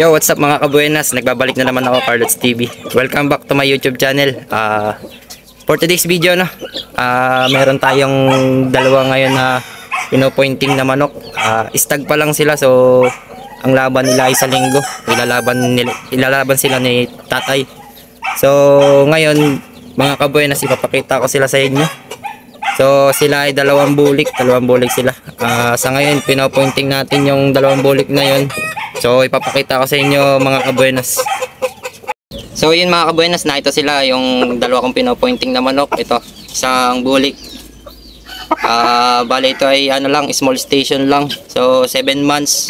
Yo, what's up mga kabuenas? Nagbabalik na naman ako, Carlots TV. Welcome back to my YouTube channel. For today's video, meron tayong dalawa ngayon na pinopointing na manok. Stag pa lang sila, so ang laban nila ay sa linggo. Ilalaban sila ni tatay. So ngayon mga kabuenas, ipapakita ko sila sa inyo. So sila ay dalawang bulik sila. Sa ngayon pinopointing natin yung dalawang bulik na yun. So ipapakita ko sa inyo mga kabuenas. So yun mga kabuenas, na ito sila yung dalawa kong pinopointing na manok. Ito, isang bulik. Bale ito ay small station lang. So 7 months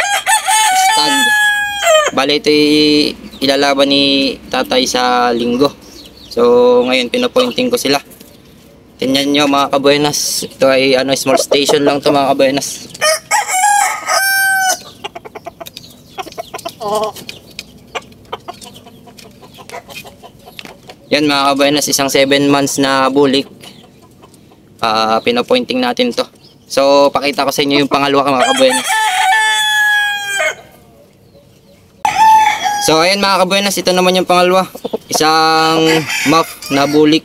stag. Bale ito ay ilalaban ni tatay sa linggo. So ngayon pinopointing ko sila. Tingnan nyo mga kabuenas. Ito ay small station lang to mga kabuenas. Yan mga kabuenas, isang 7 months na bulik. Pinopointing natin to. So pakita ko sa inyo yung pangalawa mga kabuenas. So ayan mga kabuenas, ito naman yung pangalawa. Isang muff na bulik.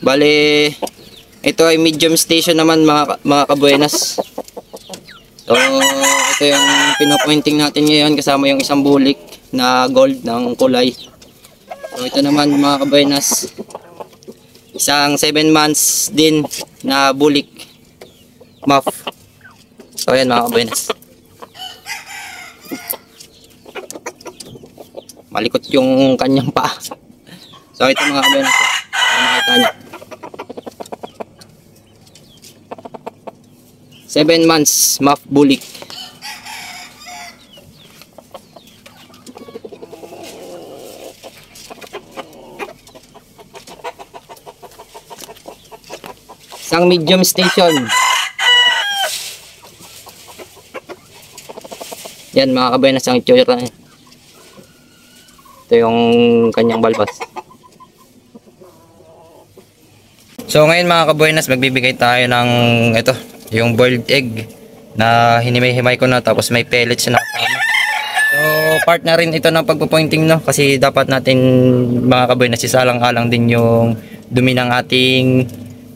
Bale ito ay medium station naman mga kabuenas. So ito yung pinopointing natin ngayon, kasama yung isang bulik na gold ng kulay. So ito naman mga kabuenas, isang 7 months din na bulik muff. So ayan mga kabuenas, malikot yung kanyang paa. So ito mga kabuenas, makita nyo, 7 months muff bulik. Isang medium station. Yan mga kabuenas, ang itsura niya. Ito yung kanyang balbas. So ngayon mga kabuenas, magbibigay tayo ng ito, yung boiled egg na hinimay-himay ko na, tapos may pellets na kasama. So part na rin ito ng pagpo-pointing, no, kasi dapat natin mga kabuenas isalang-alang din yung dumi ng ating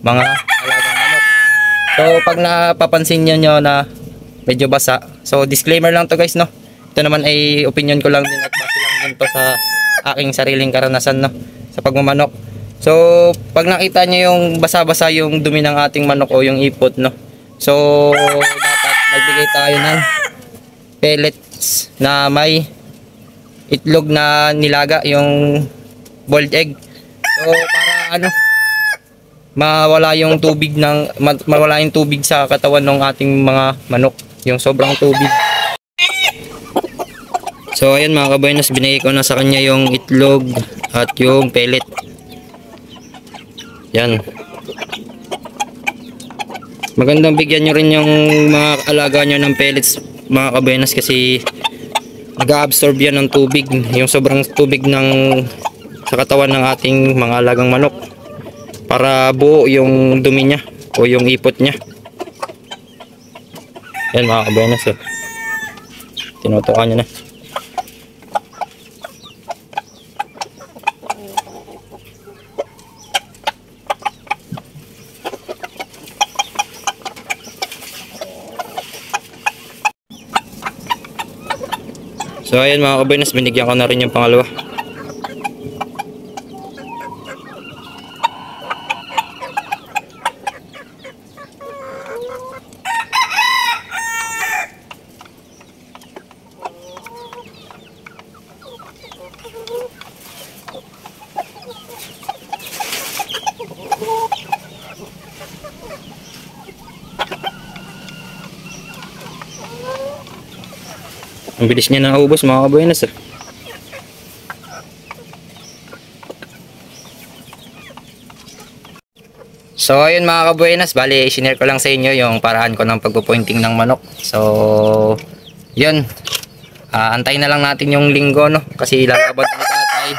mga alagang manok. So pag napapansin nyo na medyo basa, so disclaimer lang to guys, no, ito naman ay opinion ko lang din at base lang din to sa aking sariling karanasan, no, sa pagmamanok. So pag nakita nyo yung basa-basa yung dumi ng ating manok o yung ipot, no, so dapat magbigay tayo ng pellets na may itlog na nilaga, yung boiled egg. So para mawala yung tubig sa katawan ng ating mga manok, yung sobrang tubig. So ayan mga kabuenas, binigay ko na sa kanya yung itlog at yung pellet. Yan. Magandang bigyan nyo rin yung mga alaga nyo ng pellets mga kabuenas, kasi nag-absorb yan ng tubig, yung sobrang tubig sa katawan ng ating mga alagang manok, para buo yung dumi niya o yung ipot niya. Yan mga kabuenas, tinutukan niya na. So ayan mga kabuenas, binigyan ko na rin yung pangalawa. Ang bilis niya naubos mga kabuenas. So ayun mga kabuenas, bali isinare ko lang sa inyo yung paraan ko ng pagpo-pointing ng manok. So yun, antayin na lang natin yung linggo, no, kasi lalaban ni tatay.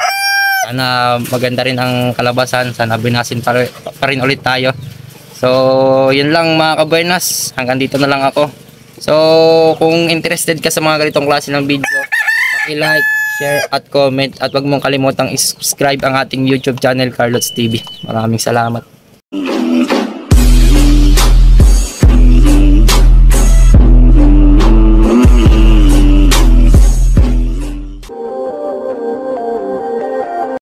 Sana maganda rin ang kalabasan, sana binasin pa rin ulit tayo. So yun lang mga kabuenas, hanggang dito na lang ako. So kung interested ka sa mga ganitong klase ng video, i-like, share at comment at wag mong kalimutang i-subscribe ang ating YouTube channel Carlots TV. Maraming salamat.